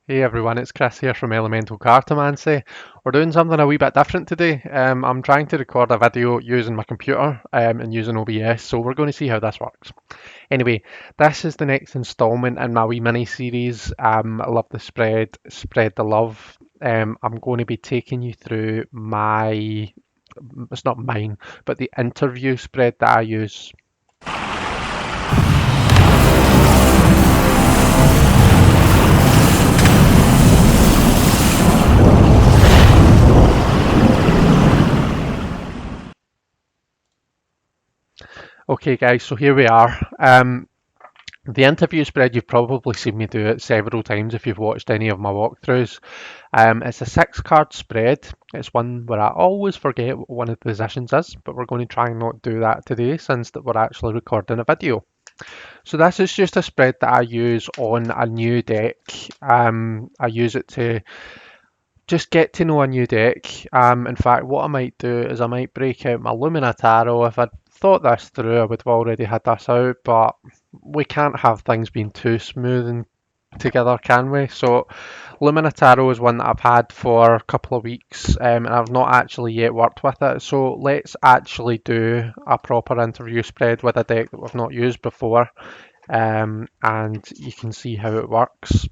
Hey everyone, it's Chris here from Elemental Cartomancy. We're doing something a wee bit different today. I'm trying to record a video using my computer and using OBS, so we're going to see how this works. Anyway, this is the next installment in my wee mini series. I love the spread the love. I'm going to be taking you through it's not mine, but the interview spread that I use. Okay, guys, so here we are. The interview spread, you've probably seen me do it several times if you've watched any of my walkthroughs. It's a 6 card spread. It's one where I always forget what one of the positions is, but we're going to try and not do that today since that we're actually recording a video. So this is just a spread that I use on a new deck. I use it to just get to know a new deck. In fact, what I might do is I might break out my Lumina Tarot. If I'd thought this through, I would have already had this out, but we can't have things being too smooth and together, can we? So Lumina Tarot is one that I've had for a couple of weeks, and I've not actually yet worked with it. So let's actually do a proper interview spread with a deck that we've not used before, and you can see how it works.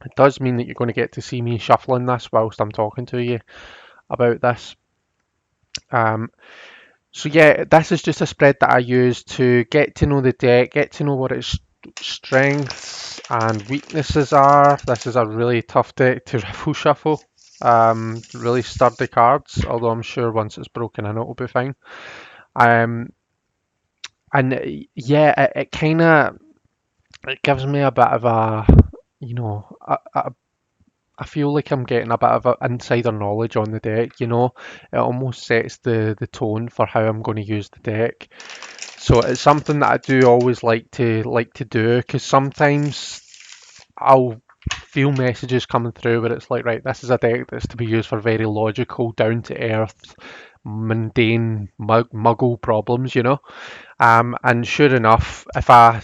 It does mean that you're going to get to see me shuffling this whilst I'm talking to you about this. Um, so yeah, this is just a spread that I use to get to know the deck, get to know what its strengths and weaknesses are. This is a really tough deck to riffle shuffle. Really sturdy cards, although I'm sure once it's broken in, it'll be fine. Um, yeah, it kind of it gives me a bit of a, you know, I feel like I'm getting a bit of a insider knowledge on the deck, you know. It almost sets the tone for how I'm going to use the deck. So it's something that I do always like to do because sometimes I'll feel messages coming through where it's like, right, this is a deck that's to be used for very logical, down to earth, mundane muggle problems, you know. And sure enough, if I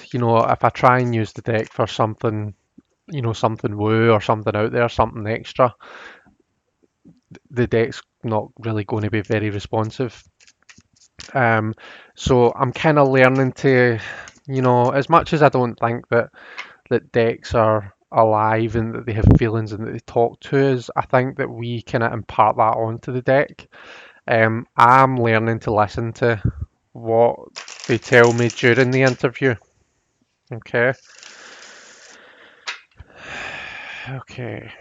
try and use the deck for something, something woo or something out there, something extra, the deck's not really going to be very responsive. Um, so I'm kind of learning to, as much as I don't think that decks are alive and that they have feelings and that they talk to us, I think that we kind of impart that onto the deck. I'm learning to listen to what they tell me during the interview. Okay. Okay.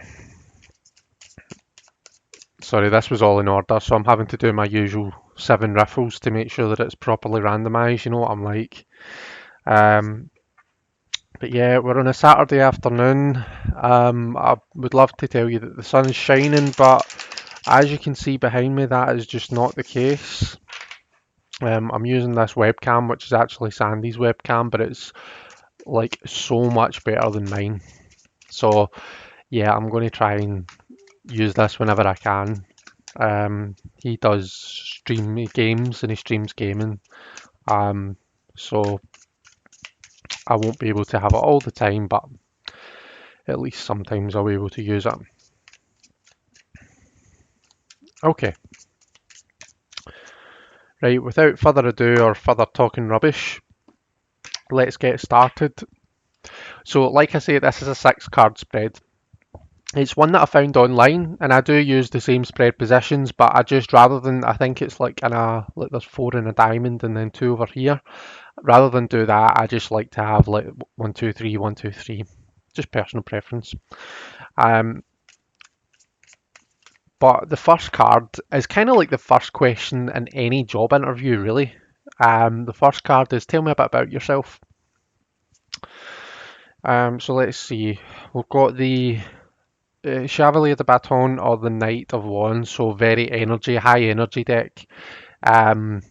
Sorry, this was all in order, so I'm having to do my usual 7 riffles to make sure that it's properly randomised. You know what I'm like. Um, but yeah, we're on a Saturday afternoon. I would love to tell you that the sun's shining, but as you can see behind me, that is just not the case. I'm using this webcam, which is actually Sandy's webcam, but it's like so much better than mine. So yeah, I'm going to try and use this whenever I can. He does stream games and he streams gaming. So I won't be able to have it all the time, but at least sometimes I'll be able to use it. Okay, right, without further ado or further talking rubbish, let's get started. So, like I say, this is a 6 card spread. It's one that I found online, and I do use the same spread positions, but I just rather than I think it's like like there's 4 in a diamond and then 2 over here. Rather than do that, I just like to have like 1, 2, 3, 1, 2, 3. Just personal preference. Um, but the first card is kind of like the first question in any job interview, really. The first card is tell me a bit about yourself. So let's see. We've got the Chevalier de Baton or the Knight of Wands, so very high energy deck. Um,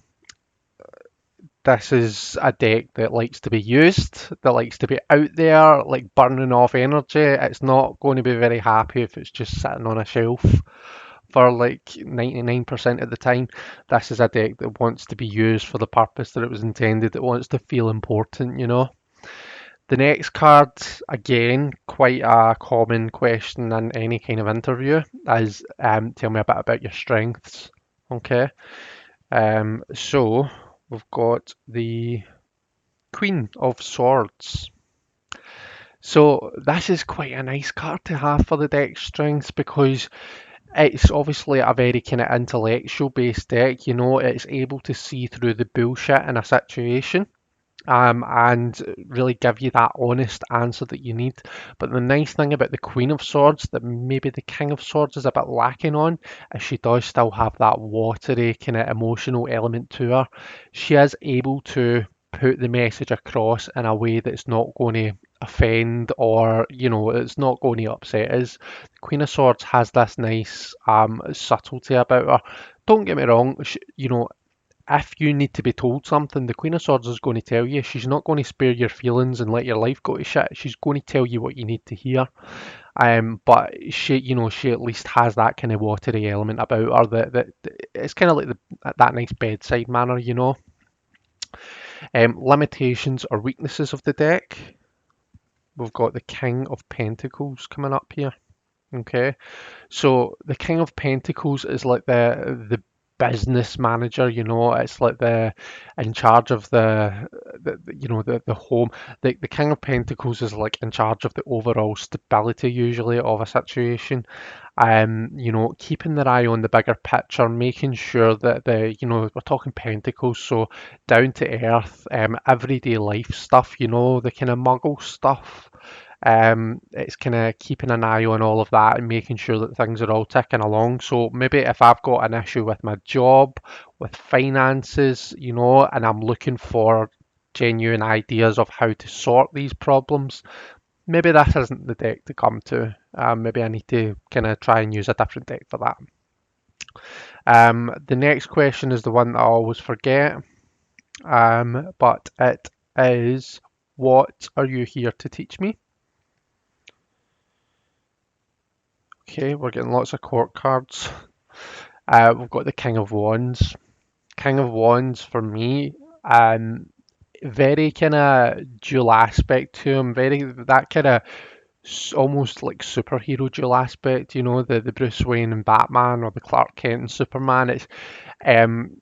this is a deck that likes to be used, that likes to be out there, like burning off energy. It's not going to be very happy if it's just sitting on a shelf for like 99% of the time. This is a deck that wants to be used for the purpose that it was intended. It wants to feel important, you know. The next card, again, quite a common question in any kind of interview, is tell me a bit about your strengths. Okay. So we've got the Queen of Swords. So this is quite a nice card to have for the deck strengths because it's obviously a very kind of intellectual based deck. It's able to see through the bullshit in a situation. And really give you that honest answer that you need. But the nice thing about the Queen of Swords that maybe the King of Swords is a bit lacking on is she does still have that watery kind of emotional element to her. She is able to put the message across in a way that's not going to offend or it's not going to upset us. The Queen of Swords has this nice subtlety about her. Don't get me wrong, if you need to be told something, the Queen of Swords is going to tell you. She's not going to spare your feelings and let your life go to shit. She's going to tell you what you need to hear. But she at least has that kind of watery element about her that it's kind of like that nice bedside manner. Limitations or weaknesses of the deck. We've got the King of Pentacles coming up here. Okay, so the King of Pentacles is like the business manager, it's like the in charge of the home. The King of Pentacles is like in charge of the overall stability usually of a situation. Keeping their eye on the bigger picture, making sure that we're talking Pentacles, so down to earth, everyday life stuff, the kind of muggle stuff. It's kind of keeping an eye on all of that and making sure that things are all ticking along. So maybe if I've got an issue with my job, with finances, and I'm looking for genuine ideas of how to sort these problems, maybe this isn't the deck to come to. Maybe I need to kind of try and use a different deck for that. The next question is the one that I always forget, but it is, what are you here to teach me? Okay, we're getting lots of court cards. We've got the King of Wands. King of Wands for me, very kind of dual aspect to him. Very that kind of almost like superhero dual aspect. The Bruce Wayne and Batman or the Clark Kent and Superman. Um,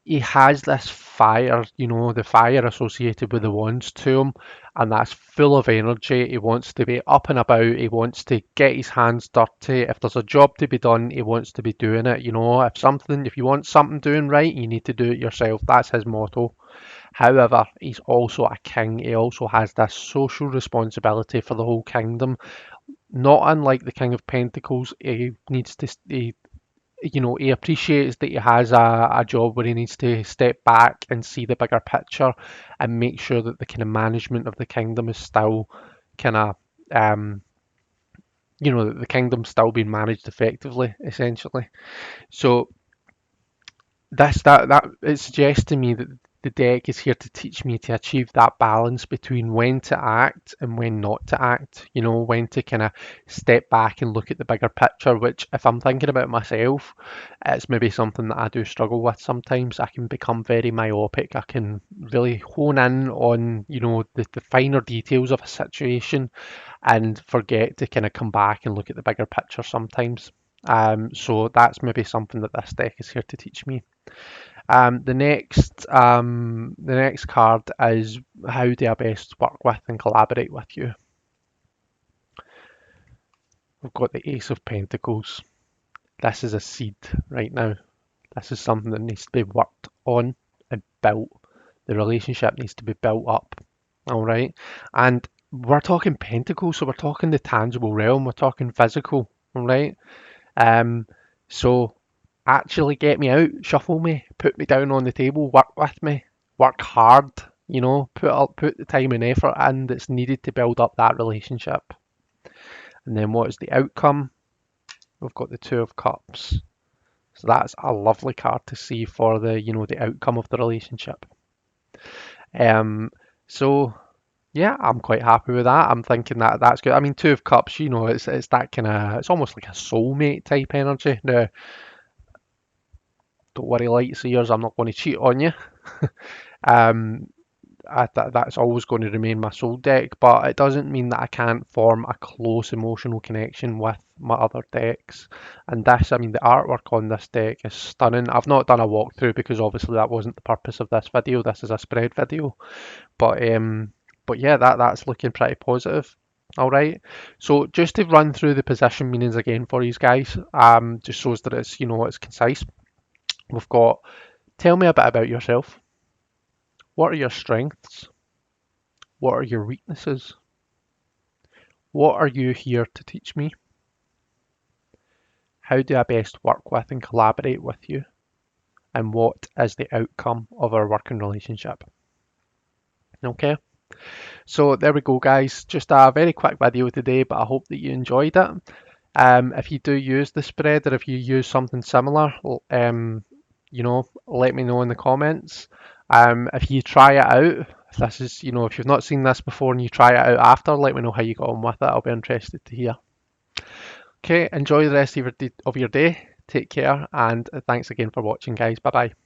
he has this fire, the fire associated with the wands to him, and that's full of energy. He wants to be up and about. He wants to get his hands dirty. If there's a job to be done, he wants to be doing it. If you want something doing right, you need to do it yourself. That's his motto. However, he's also a king. He also has this social responsibility for the whole kingdom. Not unlike the King of Pentacles, he needs to. He appreciates that he has a job where he needs to step back and see the bigger picture and make sure that the kind of management of the kingdom is still kind of, that the kingdom's still being managed effectively, essentially. So that it suggests to me that the deck is here to teach me to achieve that balance between when to act and when not to act. When to kind of step back and look at the bigger picture, which if I'm thinking about myself, it's maybe something that I do struggle with sometimes. I can become very myopic. I can really hone in on, the finer details of a situation and forget to kind of come back and look at the bigger picture sometimes. So that's maybe something that this deck is here to teach me. The next card is, how do I best work with and collaborate with you? We've got the Ace of Pentacles. This is a seed right now. This is something that needs to be worked on and built. The relationship needs to be built up. All right. And we're talking Pentacles, so we're talking the tangible realm. We're talking physical. All right. So actually get me out, shuffle me, put me down on the table, work with me, work hard, put the time and effort in that's needed to build up that relationship. And then what is the outcome? We've got the Two of Cups. So that's a lovely card to see for the outcome of the relationship. So yeah, I'm quite happy with that. I'm thinking that that's good. I mean, Two of Cups, it's that kind of, it's almost like a soulmate type energy. Now, don't worry, lightseers, I'm not going to cheat on you. that's always going to remain my soul deck, but it doesn't mean that I can't form a close emotional connection with my other decks. And this, I mean, the artwork on this deck is stunning. I've not done a walkthrough because obviously that wasn't the purpose of this video. This is a spread video, but yeah, that's looking pretty positive. All right, so just to run through the position meanings again for you guys, just shows that it's it's concise. We've got tell me a bit about yourself. What are your strengths? What are your weaknesses? What are you here to teach me? How do I best work with and collaborate with you? And what is the outcome of our working relationship? Okay, so there we go, guys. Just a very quick video today, but I hope that you enjoyed it. If you do use the spread, or if you use something similar, let me know in the comments. If you try it out, if this is, if you've not seen this before and you try it out after, let me know how you got on with it. I'll be interested to hear. Okay, enjoy the rest of your day. Take care, and thanks again for watching, guys. Bye bye.